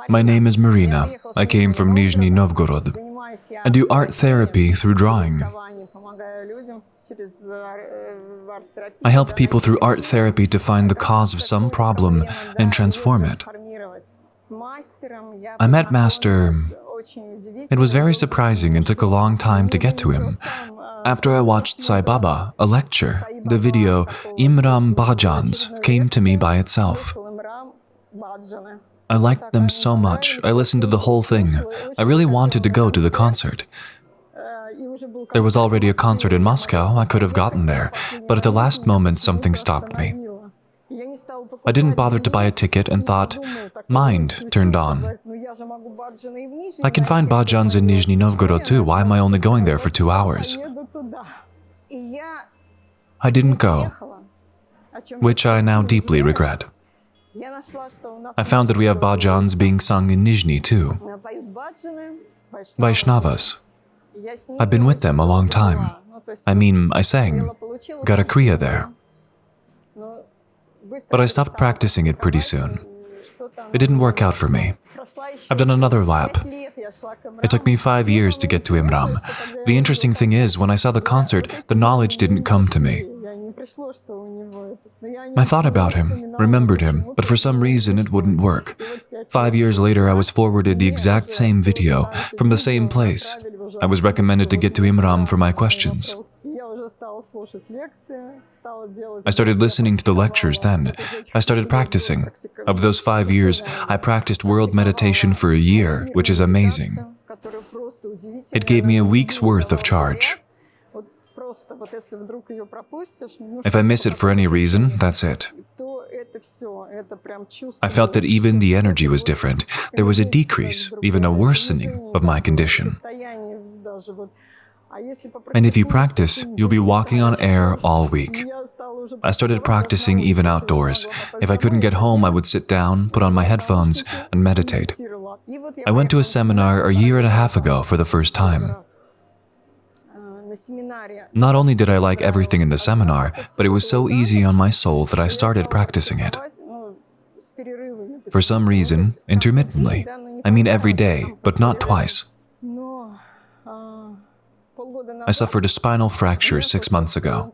My name is Marina. I came from Nizhny Novgorod. I do art therapy through drawing. I help people through art therapy to find the cause of some problem and transform it. I met Master. It was very surprising and took a long time to get to him. After I watched Sai Baba, a lecture, the video Imram Bhajans came to me by itself. I liked them so much, I listened to the whole thing. I really wanted to go to the concert. There was already a concert in Moscow, I could have gotten there, but at the last moment something stopped me. I didn't bother to buy a ticket and thought, mind turned on. I can find bhajans in Nizhny Novgorod too, why am I only going there for 2 hours? I didn't go, which I now deeply regret. I found that we have bhajans being sung in Nizhny too. Vaishnavas. I've been with them a long time. I sang, got a Kriya there. But I stopped practicing it pretty soon. It didn't work out for me. I've done another lap. It took me 5 years to get to Imram. The interesting thing is, when I saw the concert, the knowledge didn't come to me. I thought about him, remembered him, but for some reason it wouldn't work. 5 years later, I was forwarded the exact same video from the same place. I was recommended to get to Imram for my questions. I started listening to the lectures then. I started practicing. Of those 5 years, I practiced world meditation for a year, which is amazing. It gave me a week's worth of charge. If I miss it for any reason, that's it. I felt that even the energy was different. There was a decrease, even a worsening of my condition. And if you practice, you'll be walking on air all week. I started practicing even outdoors. If I couldn't get home, I would sit down, put on my headphones, and meditate. I went to a seminar a year and a half ago for the first time. Not only did I like everything in the seminar, but it was so easy on my soul that I started practicing it. For some reason, intermittently. Every day, but not twice. I suffered a spinal fracture 6 months ago.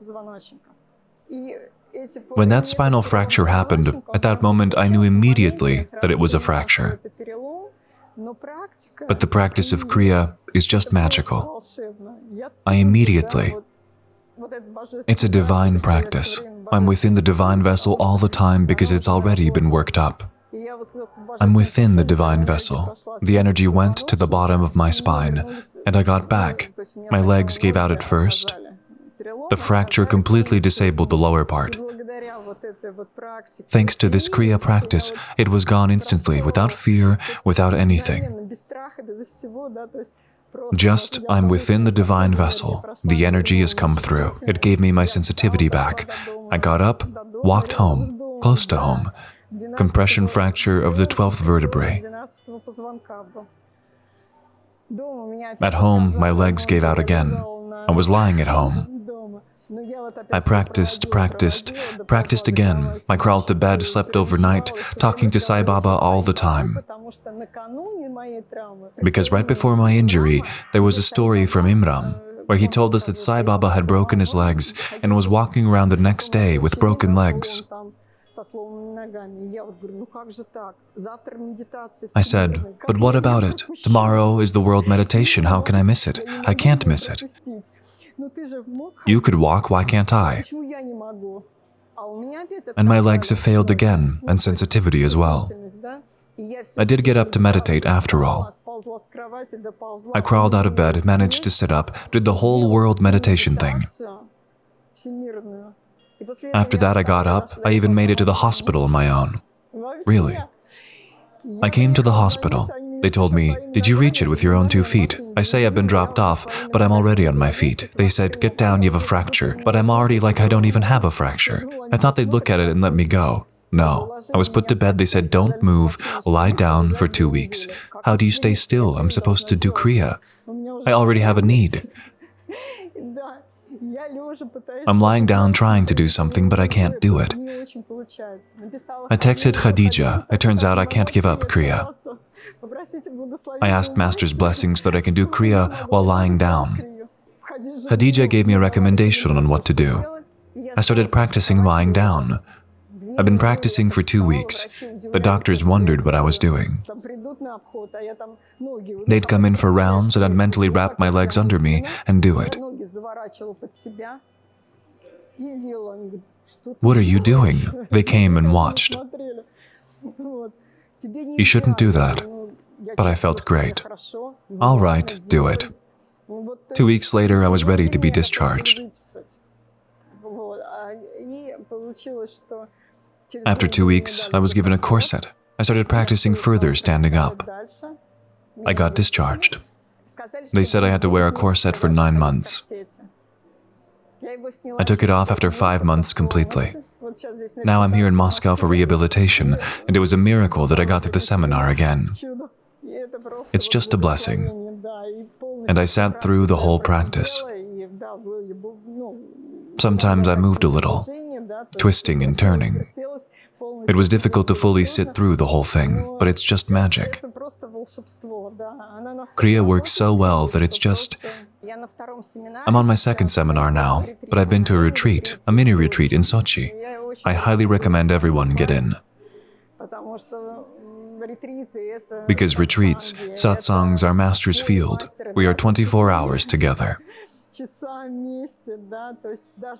When that spinal fracture happened, at that moment I knew immediately that it was a fracture. But the practice of Kriya is just magical. It's a divine practice. I'm within the divine vessel all the time because it's already been worked up. I'm within the divine vessel. The energy went to the bottom of my spine, and I got back. My legs gave out at first. The fracture completely disabled the lower part. Thanks to this Kriya practice, it was gone instantly, without fear, without anything. Just, I'm within the divine vessel. The energy has come through. It gave me my sensitivity back. I got up, walked home, close to home. Compression fracture of the 12th vertebrae. At home, my legs gave out again. I was lying at home. I practiced again. I crawled to bed, slept overnight, talking to Sai Baba all the time. Because right before my injury, there was a story from Imram, where he told us that Sai Baba had broken his legs and was walking around the next day with broken legs. I said, but what about it? Tomorrow is the world meditation, how can I miss it? I can't miss it. You could walk, why can't I? And my legs have failed again, and sensitivity as well. I did get up to meditate after all. I crawled out of bed, managed to sit up, did the whole world meditation thing. After that I got up, I even made it to the hospital on my own. Really. I came to the hospital. They told me, did you reach it with your own 2 feet? I say I've been dropped off, but I'm already on my feet. They said, get down, you have a fracture. But I'm already like I don't even have a fracture. I thought they'd look at it and let me go. No. I was put to bed, they said, don't move, lie down for 2 weeks. How do you stay still? I'm supposed to do Kriya. I already have a need. I'm lying down trying to do something, but I can't do it. I texted Khadija. It turns out I can't give up Kriya. I asked Master's blessings so that I can do Kriya while lying down. Khadija gave me a recommendation on what to do. I started practicing lying down. I've been practicing for 2 weeks. The doctors wondered what I was doing. They'd come in for rounds and I'd mentally wrap my legs under me and do it. What are you doing? They came and watched. You shouldn't do that. But I felt great. All right, do it. 2 weeks later, I was ready to be discharged. After 2 weeks, I was given a corset. I started practicing further standing up. I got discharged. They said I had to wear a corset for 9 months. I took it off after 5 months completely. Now I'm here in Moscow for rehabilitation, and it was a miracle that I got to the seminar again. It's just a blessing. And I sat through the whole practice. Sometimes I moved a little, twisting and turning. It was difficult to fully sit through the whole thing, but it's just magic. Kriya works so well that it's just... I'm on my 2nd seminar now, but I've been to a retreat, a mini retreat in Sochi. I highly recommend everyone get in. Because retreats, satsangs are Master's field. We are 24 hours together.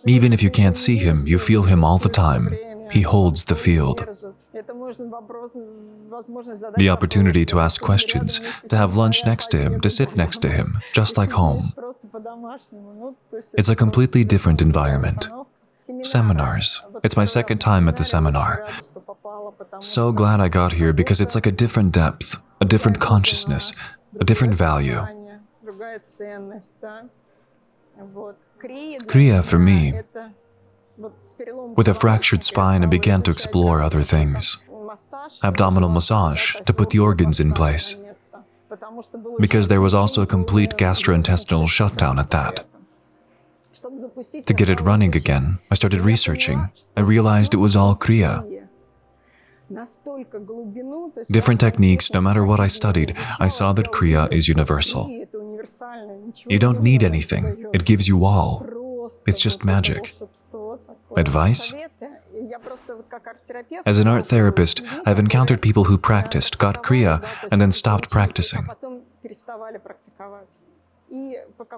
Even if you can't see him, you feel him all the time. He holds the field. The opportunity to ask questions, to have lunch next to him, to sit next to him, just like home. It's a completely different environment. Seminars. It's my 2nd time at the seminar. So glad I got here because it's like a different depth, a different consciousness, a different value. Kriya for me. With a fractured spine, I began to explore other things. Abdominal massage to put the organs in place. Because there was also a complete gastrointestinal shutdown at that. To get it running again, I started researching. I realized it was all Kriya. Different techniques, no matter what I studied, I saw that Kriya is universal. You don't need anything, it gives you all. It's just magic. Advice? As an art therapist, I've encountered people who practiced, got Kriya, and then stopped practicing.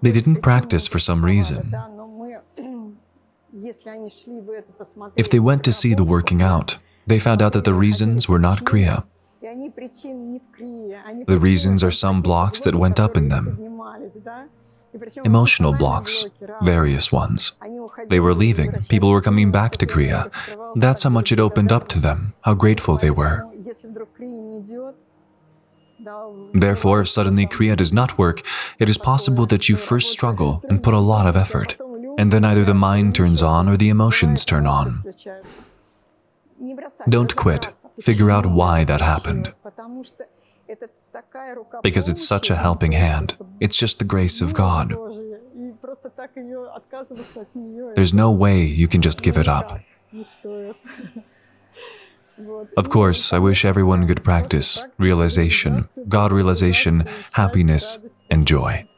They didn't practice for some reason. If they went to see the working out, they found out that the reasons were not Kriya. The reasons are some blocks that went up in them. Emotional blocks, various ones. They were leaving, people were coming back to Kriya. That's how much it opened up to them, how grateful they were. Therefore, if suddenly Kriya does not work, it is possible that you first struggle and put a lot of effort, and then either the mind turns on or the emotions turn on. Don't quit. Figure out why that happened. Because it's such a helping hand. It's just the grace of God. There's no way you can just give it up. Of course, I wish everyone good practice, realization, God realization, happiness, and joy.